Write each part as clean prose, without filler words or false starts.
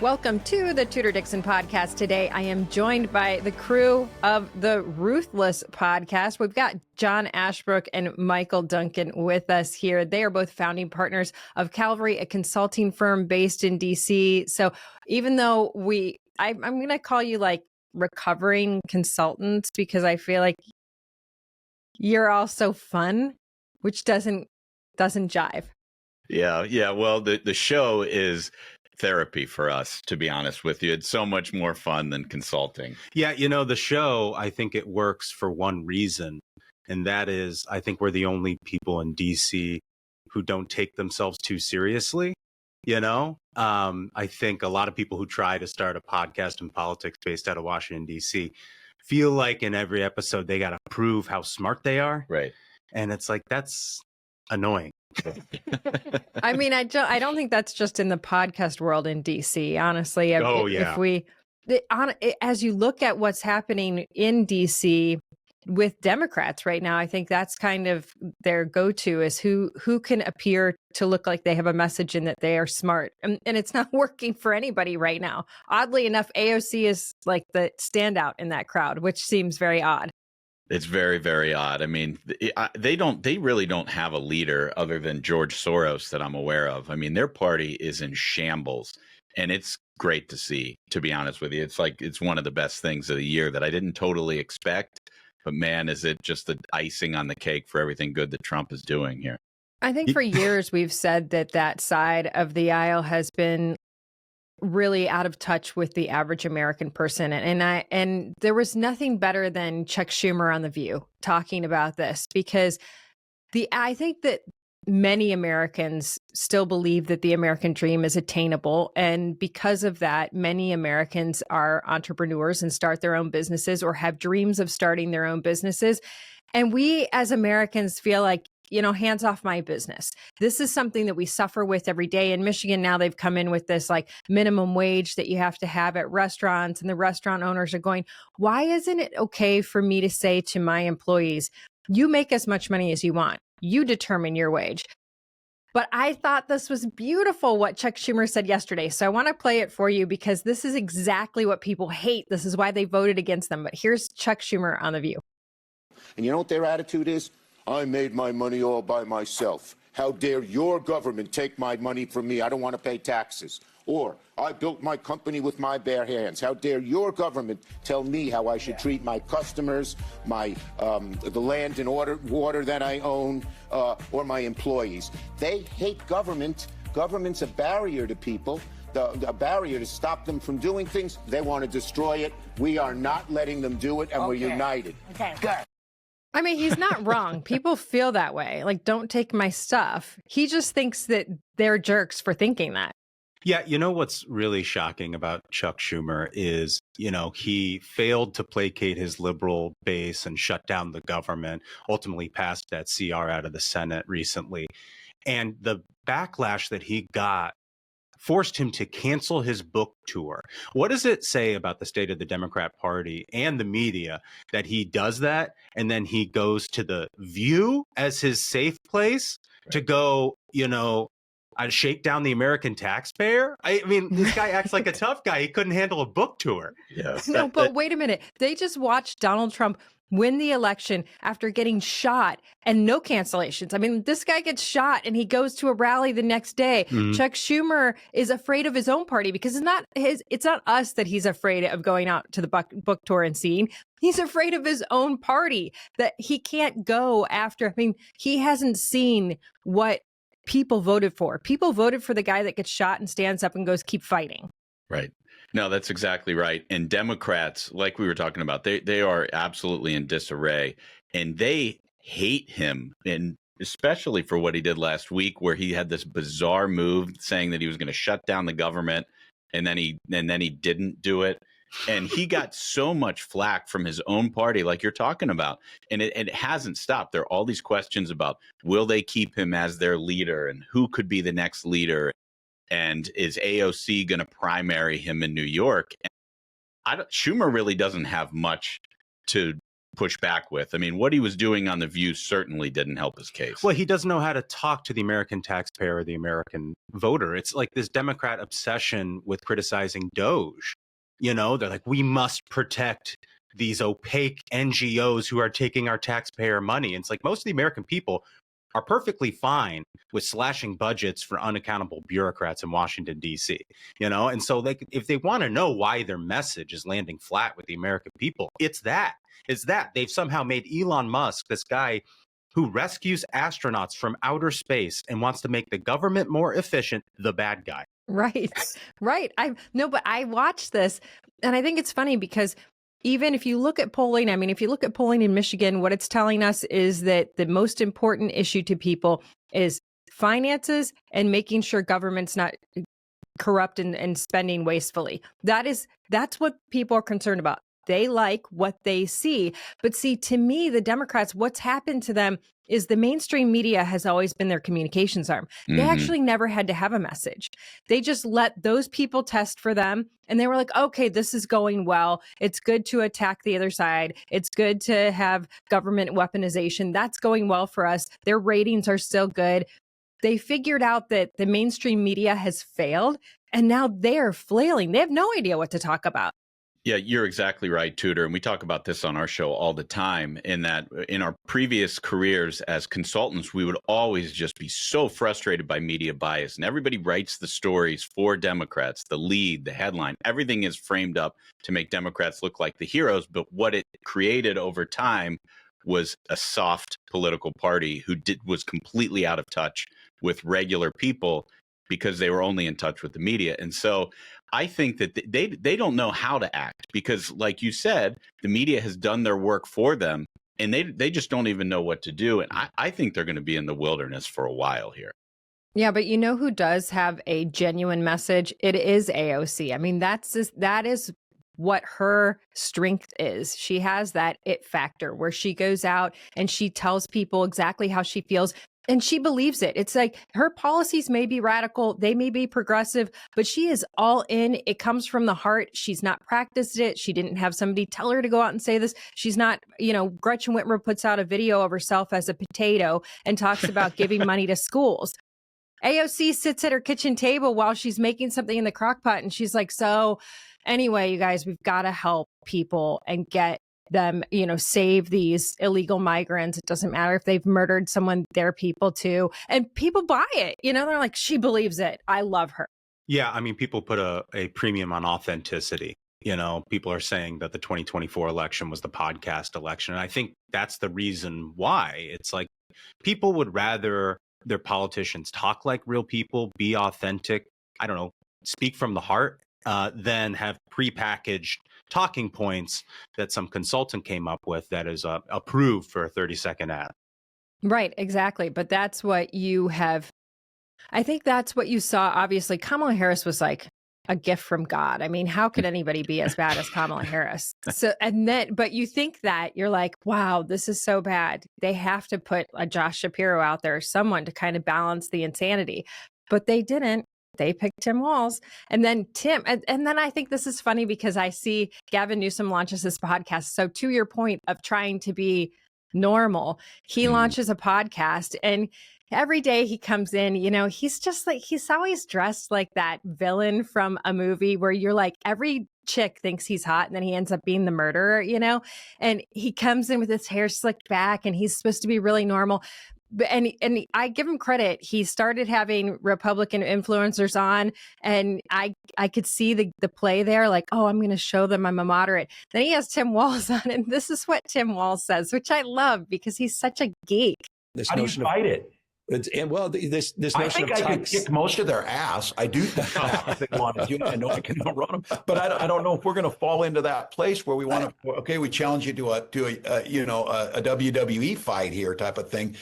Welcome to the Tudor Dixon Podcast. Today, I am joined by the crew of the Ruthless Podcast. We've got John Ashbrook and Michael Duncan with us here. They are both founding partners of Calvary, a consulting firm based in DC. So even though I'm going to call you like recovering consultants because I feel like you're all so fun, which doesn't jive. Yeah. Well, the show is therapy for us, to be honest with you. It's so much more fun than consulting. Yeah, the show, I think it works for one reason, and that is I think we're the only people in DC who don't take themselves too seriously. I think a lot of people who try to start a podcast in politics based out of Washington, D.C. feel like in every episode they got to prove how smart they are. Right. And it's like, that's annoying. I mean, I don't think that's just in the podcast world in DC, honestly. As you look at what's happening in DC with Democrats right now, I think that's kind of their go-to is who can appear to look like they have a message and that they are smart. And it's not working for anybody right now. Oddly enough, AOC is like the standout in that crowd, which seems very odd. It's very, very odd. I mean, they really don't have a leader other than George Soros that I'm aware of. I mean, their party is in shambles, and it's great to see, to be honest with you. It's like, it's one of the best things of the year that I didn't totally expect, but man, is it just the icing on the cake for everything good that Trump is doing here. I think for years we've said that side of the aisle has been really out of touch with the average American person. And there was nothing better than Chuck Schumer on The View talking about this, because I think that many Americans still believe that the American dream is attainable. And because of that, many Americans are entrepreneurs and start their own businesses or have dreams of starting their own businesses. And we as Americans feel like, hands off my business. This is something that we suffer with every day. In Michigan now, they've come in with this like minimum wage that you have to have at restaurants, and the restaurant owners are going, why isn't it okay for me to say to my employees, you make as much money as you want, you determine your wage? But I thought this was beautiful what Chuck Schumer said yesterday. So I want to play it for you because this is exactly what people hate. This is why they voted against them. But here's Chuck Schumer on The View. And you know what their attitude is? I made my money all by myself. How dare your government take my money from me? I don't want to pay taxes. Or, I built my company with my bare hands. How dare your government tell me how I should treat my customers, the land and water that I own, or my employees? They hate government. Government's a barrier to people, a barrier to stop them from doing things. They want to destroy it. We are not letting them do it, and we're united. Okay. Good. I mean, he's not wrong. People feel that way. Like, don't take my stuff. He just thinks that they're jerks for thinking that. Yeah, what's really shocking about Chuck Schumer is, he failed to placate his liberal base and shut down the government, ultimately passed that CR out of the Senate recently. And the backlash that he got forced him to cancel his book tour. What does it say about the state of the Democrat Party and the media that he does that, and then he goes to The View as his safe place to go, shake down the American taxpayer? I mean, this guy acts like a tough guy. He couldn't handle a book tour. Yeah. No, but wait a minute. They just watched Donald Trump win the election after getting shot and no cancellations. I mean, this guy gets shot and he goes to a rally the next day. Mm-hmm. Chuck Schumer is afraid of his own party because it's not us that he's afraid of going out to the book tour and seeing. He's afraid of his own party, that he can't go after. I mean, he hasn't seen what people voted for. People voted for the guy that gets shot and stands up and goes, keep fighting. Right. No, that's exactly right. And Democrats, like we were talking about, they are absolutely in disarray, and they hate him, and especially for what he did last week, where he had this bizarre move saying that he was going to shut down the government, and then he didn't do it. And he got so much flack from his own party, like you're talking about. And it hasn't stopped. There are all these questions about, will they keep him as their leader, and who could be the next leader? And is AOC going to primary him in New York? Schumer really doesn't have much to push back with. I mean, what he was doing on The View certainly didn't help his case. Well, he doesn't know how to talk to the American taxpayer or the American voter. It's like this Democrat obsession with criticizing Doge. You know, they're like, we must protect these opaque NGOs who are taking our taxpayer money. And it's like most of the American people are perfectly fine with slashing budgets for unaccountable bureaucrats in Washington, D.C., you know? And so if they want to know why their message is landing flat with the American people, it's that. They've somehow made Elon Musk, this guy who rescues astronauts from outer space and wants to make the government more efficient, the bad guy. Right. But I watched this and I think it's funny because even if you look at polling, I mean, if you look at polling in Michigan, what it's telling us is that the most important issue to people is finances and making sure government's not corrupt and spending wastefully. That's what people are concerned about. They like what they see. But see, to me, the Democrats, what's happened to them is the mainstream media has always been their communications arm. They actually never had to have a message. They just let those people test for them. And they were like, okay, this is going well. It's good to attack the other side. It's good to have government weaponization. That's going well for us. Their ratings are still good. They figured out that the mainstream media has failed. And now they're flailing. They have no idea what to talk about. Yeah, you're exactly right, Tudor. And we talk about this on our show all the time, in that in our previous careers as consultants, we would always just be so frustrated by media bias. And everybody writes the stories for Democrats, the lead, the headline. Everything is framed up to make Democrats look like the heroes. But what it created over time was a soft political party who was completely out of touch with regular people because they were only in touch with the media. And so I think that they don't know how to act because, like you said, the media has done their work for them and they just don't even know what to do. And I think they're going to be in the wilderness for a while here. Yeah, but you know who does have a genuine message? It is AOC. I mean, that is what her strength is. She has that it factor where she goes out and she tells people exactly how she feels. And she believes it. It's like her policies may be radical, they may be progressive, but she is all in. It comes from the heart. She's not practiced it. She didn't have somebody tell her to go out and say this. She's not, Gretchen Whitmer puts out a video of herself as a potato and talks about giving money to schools. AOC sits at her kitchen table while she's making something in the crock pot and she's like, so anyway, you guys, we've got to help people and get them, save these illegal migrants. It doesn't matter if they've murdered someone, they're people too. And people buy it. They're like, she believes it. I love her. Yeah. I mean, people put a premium on authenticity. People are saying that the 2024 election was the podcast election. And I think that's the reason why. It's like people would rather their politicians talk like real people, be authentic, speak from the heart, than have prepackaged talking points that some consultant came up with that is approved for a 30-second ad. Right, exactly. But that's what you have. I think that's what you saw. Obviously, Kamala Harris was like a gift from God. I mean, how could anybody be as bad as Kamala Harris? But you think that you're like, wow, this is so bad. They have to put a Josh Shapiro out there, someone to kind of balance the insanity. But they didn't. They picked Tim Walz and then Tim. And then I think this is funny because I see Gavin Newsom launches this podcast. So to your point of trying to be normal, he launches a podcast and every day he comes in, he's just like, he's always dressed like that villain from a movie where you're like, every chick thinks he's hot and then he ends up being the murderer, and he comes in with his hair slicked back and he's supposed to be really normal. And I give him credit. He started having Republican influencers on, and I could see the play there, like, oh, I'm going to show them I'm a moderate. Then he has Tim Walz on, and this is what Tim Walz says, which I love because he's such a geek. How do you fight it? This I think I could kick most of their ass. I do think if they wanted to. I know I can outrun them, but I don't know if we're going to fall into that place where we want to. Okay, we challenge you to a WWE fight here type of thing.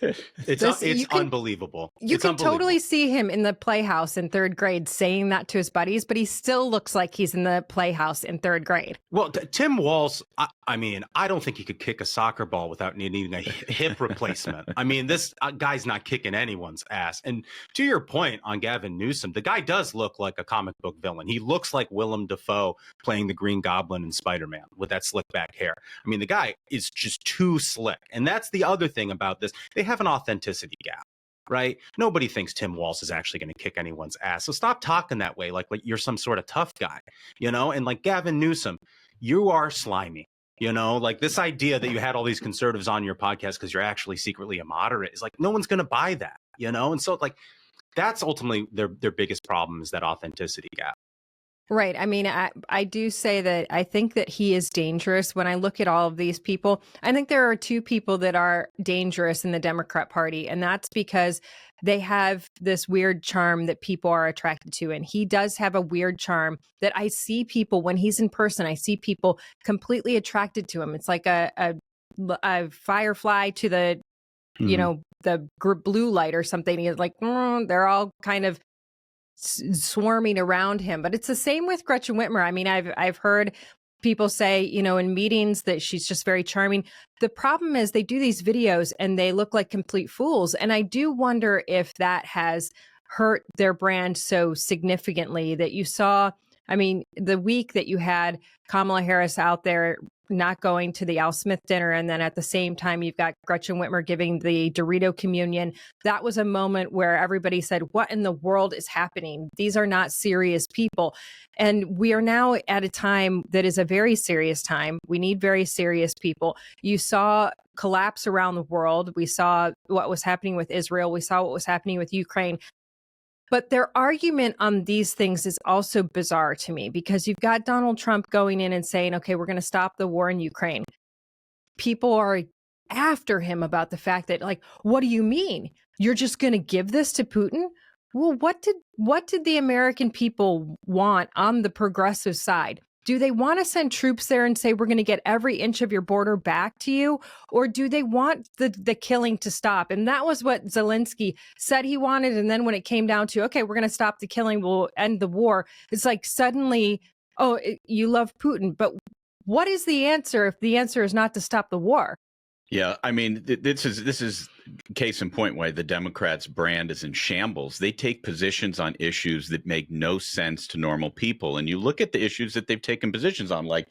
It's unbelievable. You can totally see him in the playhouse in third grade saying that to his buddies, but he still looks like he's in the playhouse in third grade. Well, Tim Walz, I mean, I don't think he could kick a soccer ball without needing a hip replacement. I mean, this guy's not kicking anyone's ass. And to your point on Gavin Newsom, the guy does look like a comic book villain. He looks like Willem Dafoe playing the Green Goblin in Spider-Man with that slick back hair. I mean, the guy is just too slick. And that's the other thing about this. They have an authenticity gap. Right? Nobody thinks Tim Walz is actually going to kick anyone's ass. So stop talking that way, like you're some sort of tough guy, you know? And like Gavin Newsom, you are slimy, you know? Like this idea that you had all these conservatives on your podcast because you're actually secretly a moderate is like, no one's going to buy that, you know? And so like, that's ultimately their biggest problem is that authenticity gap. Right. I mean, I do say that I think that he is dangerous. When I look at all of these people, I think there are two people that are dangerous in the Democrat Party, and that's because they have this weird charm that people are attracted to. And he does have a weird charm that I see people, when he's in person, I see people completely attracted to him. It's like a firefly to the, you know, the blue light or something. He's like, they're all kind of swarming around him. But it's the same with Gretchen Whitmer. I mean, I've heard people say, you know, in meetings that she's just very charming. The problem is they do these videos and they look like complete fools. And I do wonder if that has hurt their brand so significantly that you saw, I mean, the week that you had Kamala Harris out there not going to the Al Smith dinner, and then at the same time you've got Gretchen Whitmer giving the Dorito communion. That was a moment where everybody said, what in the world is happening? These are not serious people. And we are now at a time that is a very serious time. We need very serious people. You saw collapse around the world. We saw what was happening with Israel. We saw what was happening with Ukraine. But their argument on these things is also bizarre to me, because you've got Donald Trump going in and saying, okay, we're going to stop the war in Ukraine. People are after him about the fact that, like, what do you mean? You're just going to give this to Putin? Well, what did the American people want on the progressive side? Do they want to send troops there and say, we're going to get every inch of your border back to you? Or do they want the killing to stop? And that was what Zelensky said he wanted. And then when it came down to, okay, we're going to stop the killing, we'll end the war. It's like suddenly, you love Putin. But what is the answer if the answer is not to stop the war? Yeah, I mean, this is case in point why the Democrats' brand is in shambles. They take positions on issues that make no sense to normal people. And you look at the issues that they've taken positions on, like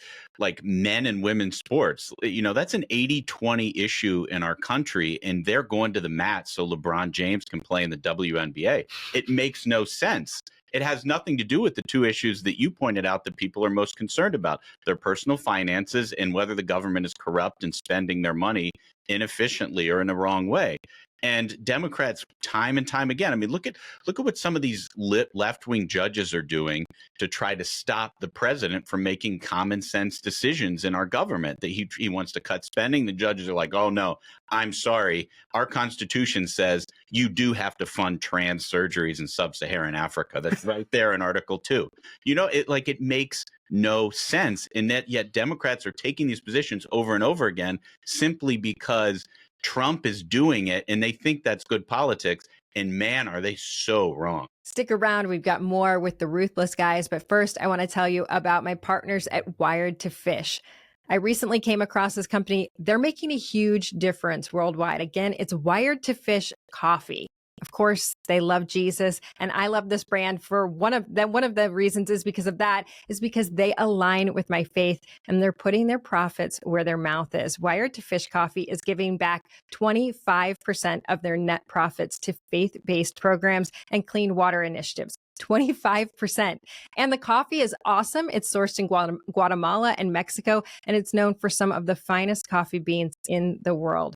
men and women's sports. You know, that's an 80-20 issue in our country, and they're going to the mat so LeBron James can play in the WNBA. It makes no sense. It has nothing to do with the two issues that you pointed out that people are most concerned about: their personal finances and whether the government is corrupt and spending their money inefficiently or in the wrong way. And Democrats, time and time again, I mean, look at what some of these left-wing judges are doing to try to stop the president from making common sense decisions in our government. That he wants to cut spending. The judges are like, oh no, I'm sorry. Our Constitution says you do have to fund trans surgeries in sub-Saharan Africa. That's right there in Article 2. You know, it makes no sense. And yet Democrats are taking these positions over and over again simply because Trump is doing it and they think that's good politics. And man, are they so wrong. Stick around. We've got more with the Ruthless guys. But first, I want to tell you about my partners at Wired to Fish. I recently came across this company. They're making a huge difference worldwide. Again, it's Wired to Fish coffee. Of course, they love Jesus, and I love this brand for one of the reasons is because they align with my faith, and they're putting their profits where their mouth is. Wired to Fish Coffee is giving back 25% of their net profits to faith-based programs and clean water initiatives. 25%. And the coffee is awesome. It's sourced in Guatemala and Mexico, and it's known for some of the finest coffee beans in the world.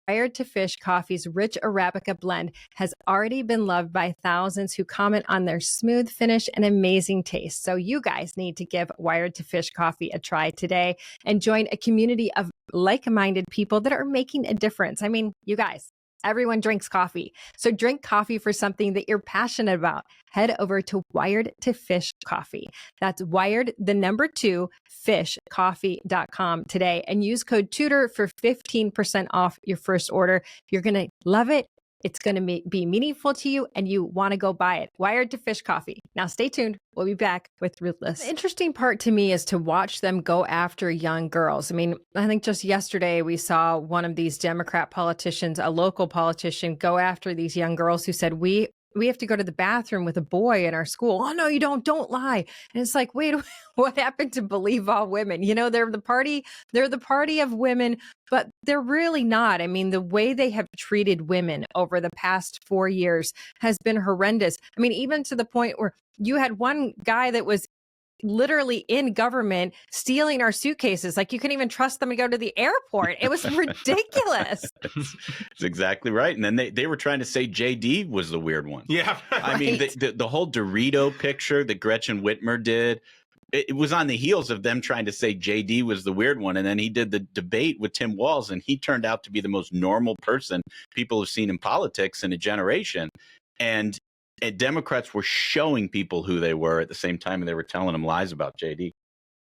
Wired to Fish Coffee's rich Arabica blend has already been loved by thousands who comment on their smooth finish and amazing taste. So you guys need to give Wired to Fish Coffee a try today and join a community of like-minded people that are making a difference. I mean, you guys, everyone drinks coffee. So drink coffee for something that you're passionate about. Head over to Wired to Fish Coffee. That's Wired, 2, fishcoffee.com today, and use code Tudor for 15% off your first order. You're going to love it. It's going to be meaningful to you and you want to go buy it. Wired to Fish Coffee. Now stay tuned. We'll be back with Ruthless. The interesting part to me is to watch them go after young girls. I mean, I think just yesterday we saw one of these Democrat politicians, a local politician, go after these young girls who said, we have to go to the bathroom with a boy in our school. Oh, no, you don't lie. And it's like, wait, what happened to believe all women? You know, they're the party of women, but they're really not. I mean, the way they have treated women over the past 4 years has been horrendous. I mean, even to the point where you had one guy that was literally in government stealing our suitcases. Like you couldn't even trust them to go to the airport. It was ridiculous. That's exactly right. And then they were trying to say JD was the weird one. Yeah. Right. I mean, the whole Dorito picture that Gretchen Whitmer did, it was on the heels of them trying to say JD was the weird one. And then he did the debate with Tim Walz, and he turned out to be the most normal person people have seen in politics in a generation. And Democrats were showing people who they were at the same time, and they were telling them lies about JD.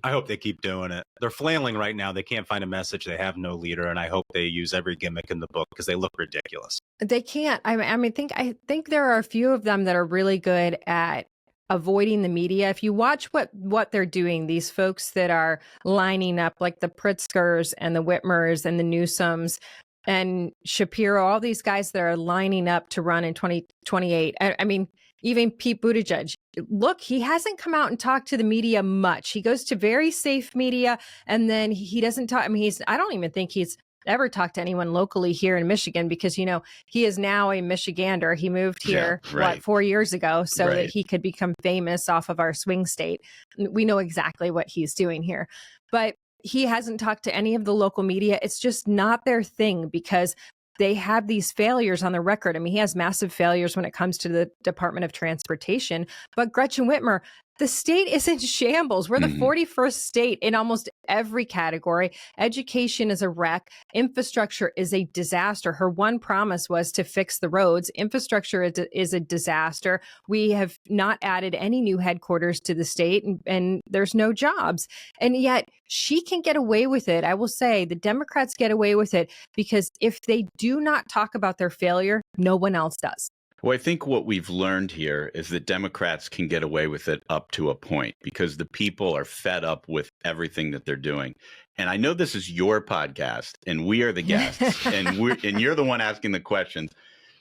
I hope they keep doing it. They're flailing right now. They can't find a message. They have no leader, and I hope they use every gimmick in the book because they look ridiculous. They can't. I think there are a few of them that are really good at avoiding the media. If you watch what they're doing, these folks that are lining up, like the Pritzkers and the Whitmers and the Newsoms and Shapiro, all these guys that are lining up to run in 2028. I mean, even Pete Buttigieg. Look, he hasn't come out and talked to the media much. He goes to very safe media, and then he doesn't talk. I mean, I don't even think he's ever talked to anyone locally here in Michigan because, you know, he is now a Michigander. He moved here, 4 years ago so that he could become famous off of our swing state. We know exactly what he's doing here. But he hasn't talked to any of the local media. It's just not their thing because they have these failures on the record. I mean, he has massive failures when it comes to the Department of Transportation. But Gretchen Whitmer, the state is in shambles. We're the 41st state in almost every category. Education is a wreck. Infrastructure is a disaster. Her one promise was to fix the roads. Infrastructure is a disaster. We have not added any new headquarters to the state, and there's no jobs. And yet she can get away with it. I will say the Democrats get away with it because if they do not talk about their failure, no one else does. Well, I think what we've learned here is that Democrats can get away with it up to a point because the people are fed up with everything that they're doing. And I know this is your podcast and we are the guests and you're the one asking the questions.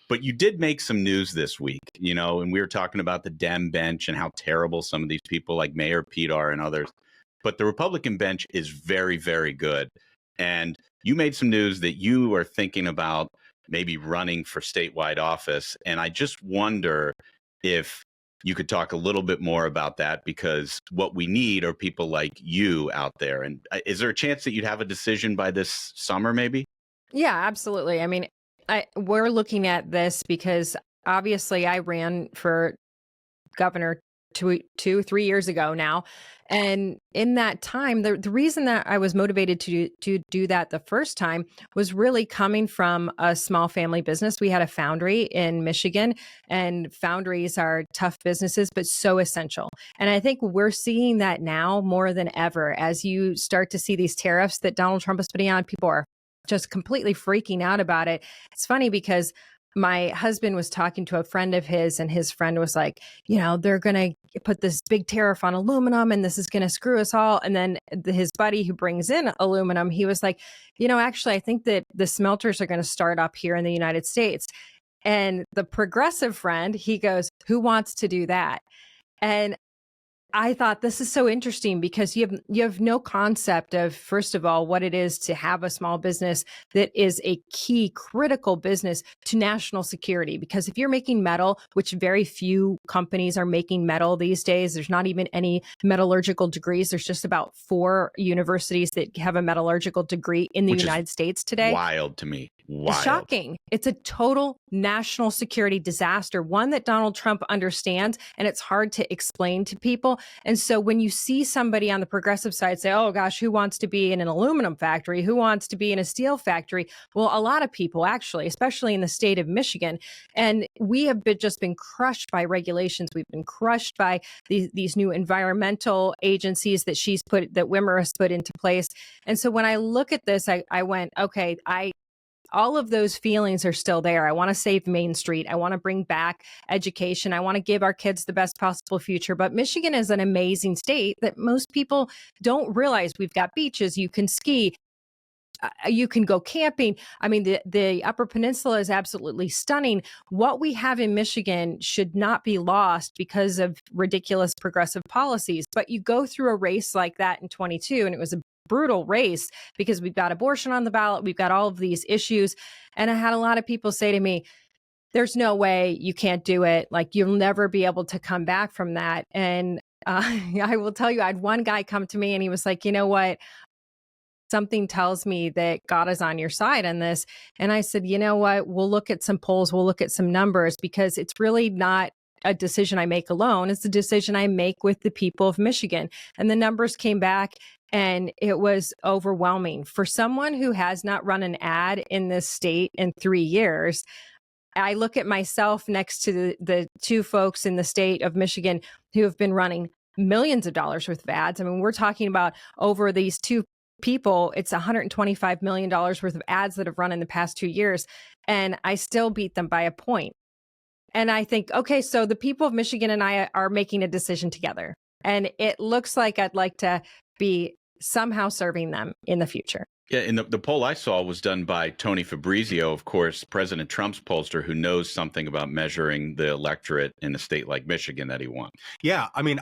But you did make some news this week, you know, and we were talking about the Dem bench and how terrible some of these people like Mayor Pete are and others. But the Republican bench is very, very good. And you made some news that you are thinking about maybe running for statewide office. And I just wonder if you could talk a little bit more about that, because what we need are people like you out there. And is there a chance that you'd have a decision by this summer, maybe? Yeah, absolutely. I mean, we're looking at this because obviously I ran for governor 3 years ago now. And in that time, the reason that I was motivated to do that the first time was really coming from a small family business. We had a foundry in Michigan, and foundries are tough businesses, but so essential. And I think we're seeing that now more than ever as you start to see these tariffs that Donald Trump is putting on. People are just completely freaking out about it. It's funny because my husband was talking to a friend of his, and his friend was like, you know, they're going to put this big tariff on aluminum and this is going to screw us all. And then his buddy who brings in aluminum, he was like, you know, actually, I think that the smelters are going to start up here in the United States. And the progressive friend, he goes, who wants to do that? And I thought this is so interesting because you have no concept of, first of all, what it is to have a small business that is a key critical business to national security. Because if you're making metal, which very few companies are making metal these days, there's not even any metallurgical degrees. There's just about 4 universities that have a metallurgical degree in the United States today. Wild to me. Wild. It's shocking. It's a total national security disaster, one that Donald Trump understands, and it's hard to explain to people. And so when you see somebody on the progressive side say, oh gosh, who wants to be in an aluminum factory? Who wants to be in a steel factory? Well, a lot of people actually, especially in the state of Michigan. And we have just been crushed by regulations. We've been crushed by these new environmental agencies that Whitmer has put into place. And so when I look at this, I went, okay, all of those feelings are still there. I want to save Main Street. I want to bring back education. I want to give our kids the best possible future. But Michigan is an amazing state that most people don't realize. We've got beaches. You can ski. You can go camping. I mean, the Upper Peninsula is absolutely stunning. What we have in Michigan should not be lost because of ridiculous progressive policies. But you go through a race like that in 22, and it was a brutal race because we've got abortion on the ballot. We've got all of these issues. And I had a lot of people say to me, there's no way you can't do it. Like, you'll never be able to come back from that. And I will tell you, I had one guy come to me and he was like, you know what? Something tells me that God is on your side on this. And I said, you know what? We'll look at some polls. We'll look at some numbers, because it's really not a decision I make alone. It's a decision I make with the people of Michigan. And the numbers came back and it was overwhelming. For someone who has not run an ad in this state in 3 years, I look at myself next to the two folks in the state of Michigan who have been running millions of dollars worth of ads. I mean, we're talking about over these two people, it's $125 million worth of ads that have run in the past 2 years, and I still beat them by a point. And I think, okay, so the people of Michigan and I are making a decision together, and it looks like I'd like to be somehow serving them in the future. Yeah, and the poll I saw was done by Tony Fabrizio, of course, President Trump's pollster, who knows something about measuring the electorate in a state like Michigan that he won. Yeah, I mean,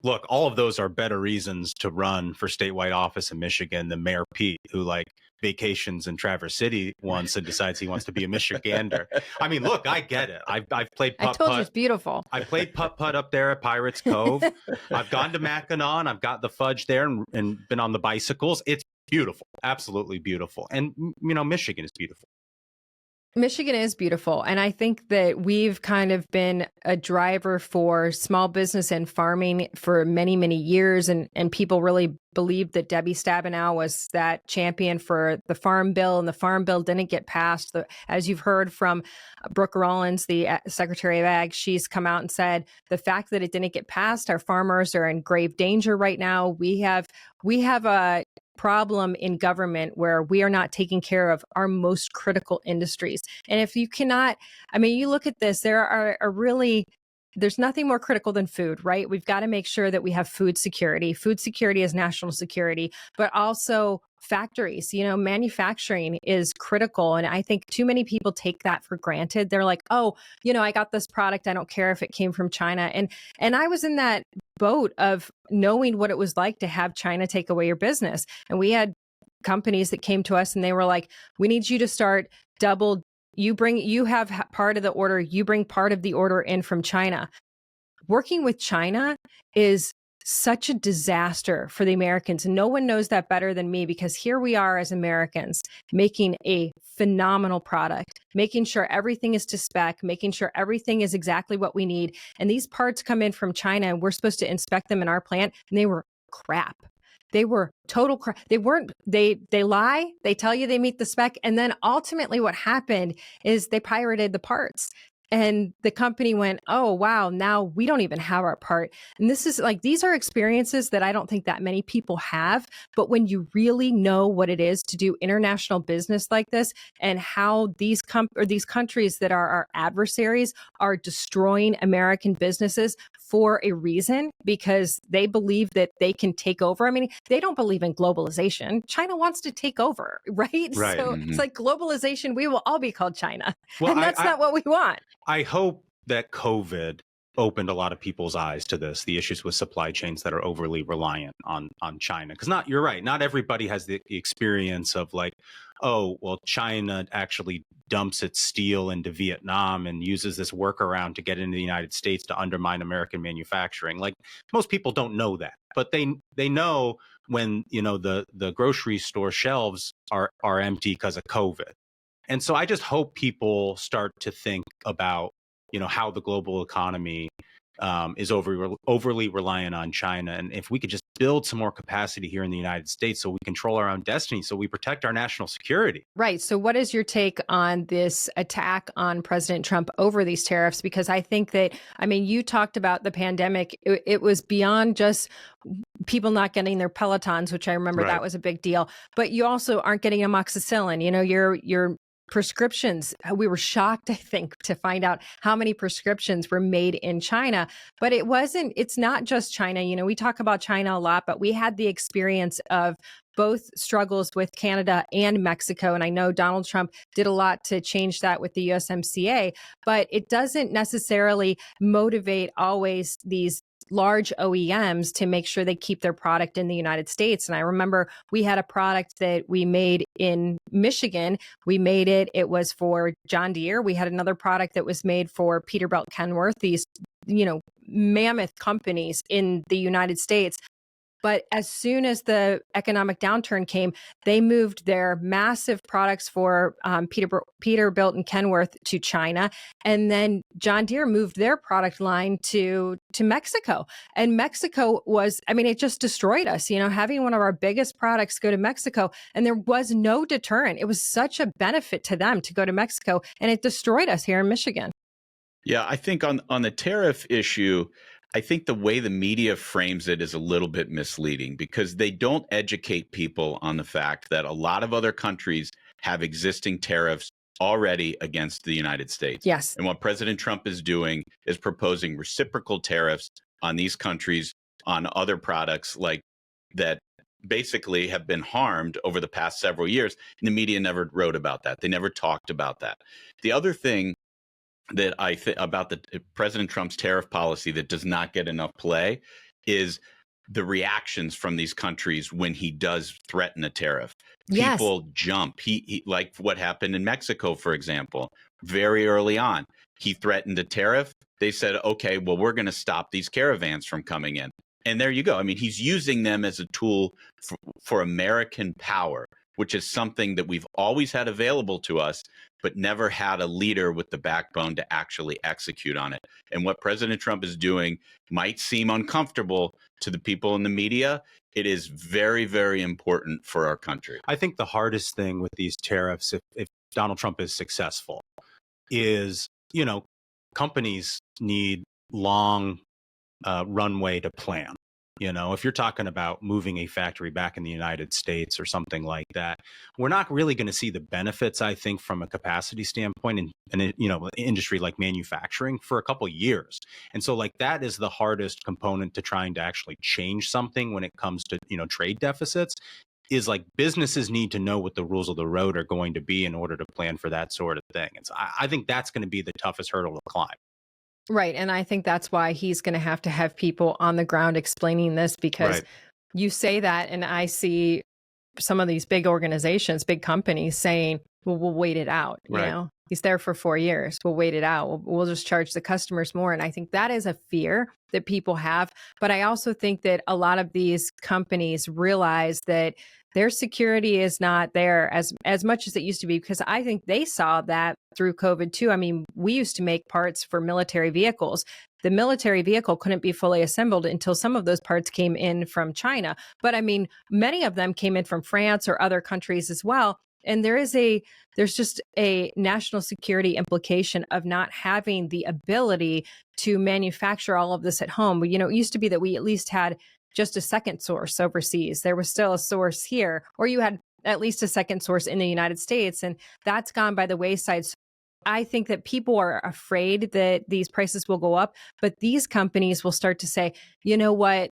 look, all of those are better reasons to run for statewide office in Michigan than Mayor Pete, who like vacations in Traverse City once and decides he wants to be a Michigander. I mean, look, I get it. I've played putt-putt. I told you it's beautiful. I played putt-putt up there at Pirates Cove. I've gone to Mackinac. I've got the fudge there and been on the bicycles. It's beautiful, absolutely beautiful. And, you know, Michigan is beautiful. Michigan is beautiful. And I think that we've kind of been a driver for small business and farming for many, many years. And people really believed that Debbie Stabenow was that champion for the Farm Bill, and the Farm Bill didn't get passed. As you've heard from Brooke Rollins, the Secretary of Ag, she's come out and said the fact that it didn't get passed, our farmers are in grave danger right now. We have a problem in government where we are not taking care of our most critical industries. And if you cannot, I mean, you look at this, there's nothing more critical than food, right? We've got to make sure that we have food security. Food security is national security, but also factories. You know, manufacturing is critical. And I think too many people take that for granted. They're like, oh, you know, I got this product. I don't care if it came from China. And I was in that boat of knowing what it was like to have China take away your business. And we had companies that came to us and they were like, we need you to start you have part of the order, you bring part of the order in from China. Working with China is such a disaster for the Americans. And no one knows that better than me, because here we are as Americans making a phenomenal product, making sure everything is to spec, making sure everything is exactly what we need. And these parts come in from China and we're supposed to inspect them in our plant, and they were crap. They were total crap. They weren't, they lie, they tell you they meet the spec. And then ultimately what happened is they pirated the parts. And the company went, oh, wow, now we don't even have our part. And this is like, these are experiences that I don't think that many people have. But when you really know what it is to do international business like this, and how these countries that are our adversaries are destroying American businesses for a reason, because they believe that they can take over. I mean, they don't believe in globalization. China wants to take over, right? So It's like globalization, we will all be called China. Well, and that's not what we want. I hope that COVID opened a lot of people's eyes to this, the issues with supply chains that are overly reliant on China. Because you're right, not everybody has the experience of like, oh, well, China actually dumps its steel into Vietnam and uses this workaround to get into the United States to undermine American manufacturing. Like, most people don't know that, but they know when, you know, the grocery store shelves are empty because of COVID. And so I just hope people start to think about, you know, how the global economy is overly reliant on China. And if we could just build some more capacity here in the United States so we control our own destiny, so we protect our national security. Right. So what is your take on this attack on President Trump over these tariffs? Because I think that, I mean, you talked about the pandemic. It was beyond just people not getting their Pelotons, which I remember Right. that was a big deal. But you also aren't getting amoxicillin. You know, your prescriptions. We were shocked, I think, to find out how many prescriptions were made in China. But it's not just China. You know, we talk about China a lot, but we had the experience of both struggles with Canada and Mexico. And I know Donald Trump did a lot to change that with the USMCA, but it doesn't necessarily motivate always these large OEMs to make sure they keep their product in the United States. And I remember we had a product that we made in Michigan. We made it. It was for John Deere. We had another product that was made for Peterbilt Kenworth, these, you know, mammoth companies in the United States. But as soon as the economic downturn came, they moved their massive products for Peterbilt and Kenworth to China. And then John Deere moved their product line to Mexico. And Mexico was, I mean, it just destroyed us, you know, having one of our biggest products go to Mexico. And there was no deterrent. It was such a benefit to them to go to Mexico. And it destroyed us here in Michigan. Yeah, I think on the tariff issue, I think the way the media frames it is a little bit misleading because they don't educate people on the fact that a lot of other countries have existing tariffs already against the United States. Yes. And what President Trump is doing is proposing reciprocal tariffs on these countries on other products like that basically have been harmed over the past several years. And the media never wrote about that. They never talked about that. The other thing that I think about the President Trump's tariff policy that does not get enough play is the reactions from these countries when he does threaten a tariff. Yes. People jump. He like what happened in Mexico, for example, very early on. He threatened a tariff. They said, okay, well, we're going to stop these caravans from coming in. And there you go. I mean, he's using them as a tool for American power, which is something that we've always had available to us, but never had a leader with the backbone to actually execute on it. And what President Trump is doing might seem uncomfortable to the people in the media. It is very, very important for our country. I think the hardest thing with these tariffs, if Donald Trump is successful, is, you know, companies need long runway to plan. You know, if you're talking about moving a factory back in the United States or something like that, we're not really going to see the benefits, I think, from a capacity standpoint in you know, industry like manufacturing for a couple of years. And so like that is the hardest component to trying to actually change something when it comes to, you know, trade deficits, is like businesses need to know what the rules of the road are going to be in order to plan for that sort of thing. And so I think that's going to be the toughest hurdle to climb. Right. And I think that's why he's going to have people on the ground explaining this, because Right. you say that and I see some of these big organizations, big companies saying, well, we'll wait it out. You Right. know, he's there for 4 years. We'll wait it out. We'll just charge the customers more. And I think that is a fear that people have. But I also think that a lot of these companies realize that their security is not there as much as it used to be, because I think they saw that through COVID too. I mean, we used to make parts for military vehicles. The military vehicle couldn't be fully assembled until some of those parts came in from China. But I mean, many of them came in from France or other countries as well. And there's just a national security implication of not having the ability to manufacture all of this at home. You know, it used to be that we at least had just a second source overseas. There was still a source here, or you had at least a second source in the United States, and that's gone by the wayside. So I think that people are afraid that these prices will go up, but these companies will start to say, you know what,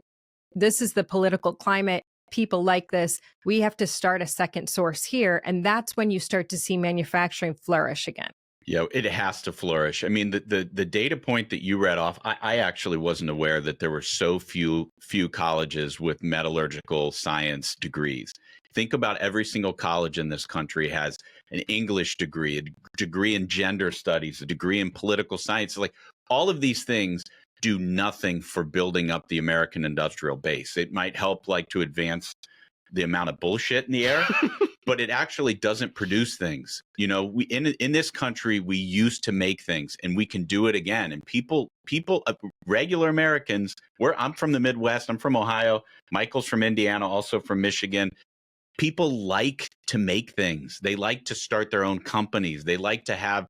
this is the political climate. People like this. We have to start a second source here. And that's when you start to see manufacturing flourish again. Yeah, it has to flourish. I mean, the data point that you read off, I actually wasn't aware that there were so few colleges with metallurgical science degrees. Think about every single college in this country has an English degree, a degree in gender studies, a degree in political science. Like all of these things do nothing for building up the American industrial base. It might help like to advance the amount of bullshit in the air, but it actually doesn't produce things. You know, we in this country, we used to make things and we can do it again. And people, regular Americans, I'm from the Midwest, I'm from Ohio, Michael's from Indiana, also from Michigan. People like to make things. They like to start their own companies. They like to have,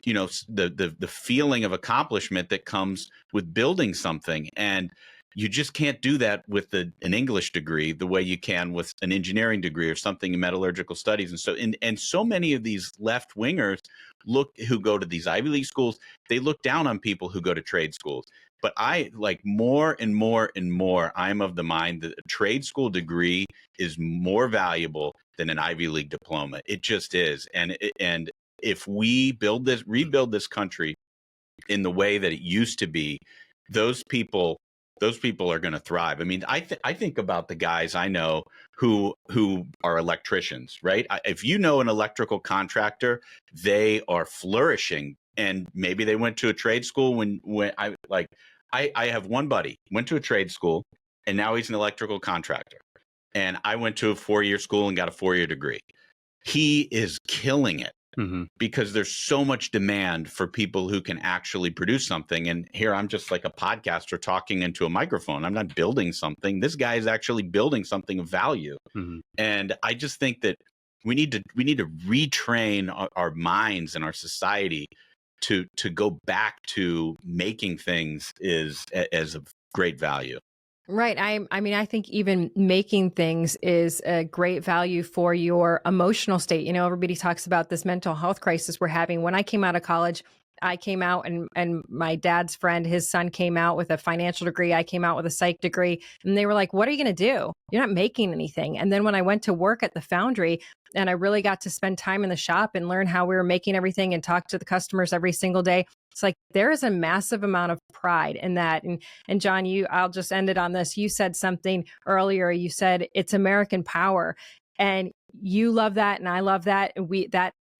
you know, the feeling of accomplishment that comes with building something. And you just can't do that with an English degree the way you can with an engineering degree or something in metallurgical studies. And so many of these left wingers who go to these Ivy League schools, they look down on people who go to trade schools. But I like more and more and more, I'm of the mind that a trade school degree is more valuable than an Ivy League diploma. It just is. And if we rebuild this country in the way that it used to be, those people are going to thrive. I mean, I think about the guys I know who are electricians, right? If you know an electrical contractor, they are flourishing. And maybe they went to a trade school when I have one buddy went to a trade school and now he's an electrical contractor. And I went to a 4-year school and got a 4-year degree. He is killing it because there's so much demand for people who can actually produce something. And here I'm just like a podcaster talking into a microphone. I'm not building something. This guy is actually building something of value. And I just think that we need to retrain our minds and our society to go back to making things as of great value. Right. I mean, I think even making things is a great value for your emotional state. You know, everybody talks about this mental health crisis we're having. When I came out of college, I came out and my dad's friend, his son came out with a financial degree. I came out with a psych degree. And they were like, what are you going to do? You're not making anything. And then when I went to work at the foundry and I really got to spend time in the shop and learn how we were making everything and talk to the customers every single day, it's like there is a massive amount of pride in that. And John, I'll just end it on this. You said something earlier. You said it's American power. And you love that. And I love that. And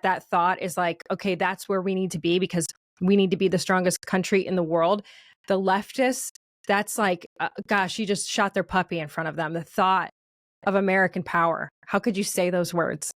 that thought is like, okay, that's where we need to be because we need to be the strongest country in the world. The leftists, that's like, gosh, you just shot their puppy in front of them. The thought of American power. How could you say those words?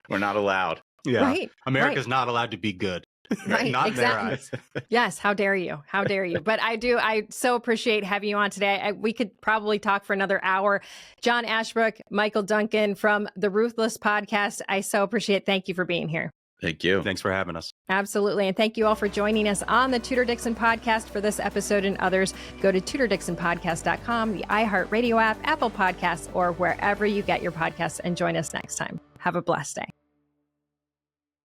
We're not allowed. Yeah. Right. America's not allowed to be good. Right. Not exactly. in their eyes. Yes. How dare you? How dare you? But I so appreciate having you on today. We could probably talk for another hour. John Ashbrook, Michael Duncan from the Ruthless Podcast. I so appreciate it. Thank you for being here. Thank you. Thanks for having us. Absolutely. And thank you all for joining us on the Tudor Dixon Podcast. For this episode and others, go to TudorDixonPodcast.com, the iHeartRadio app, Apple Podcasts, or wherever you get your podcasts, and join us next time. Have a blessed day.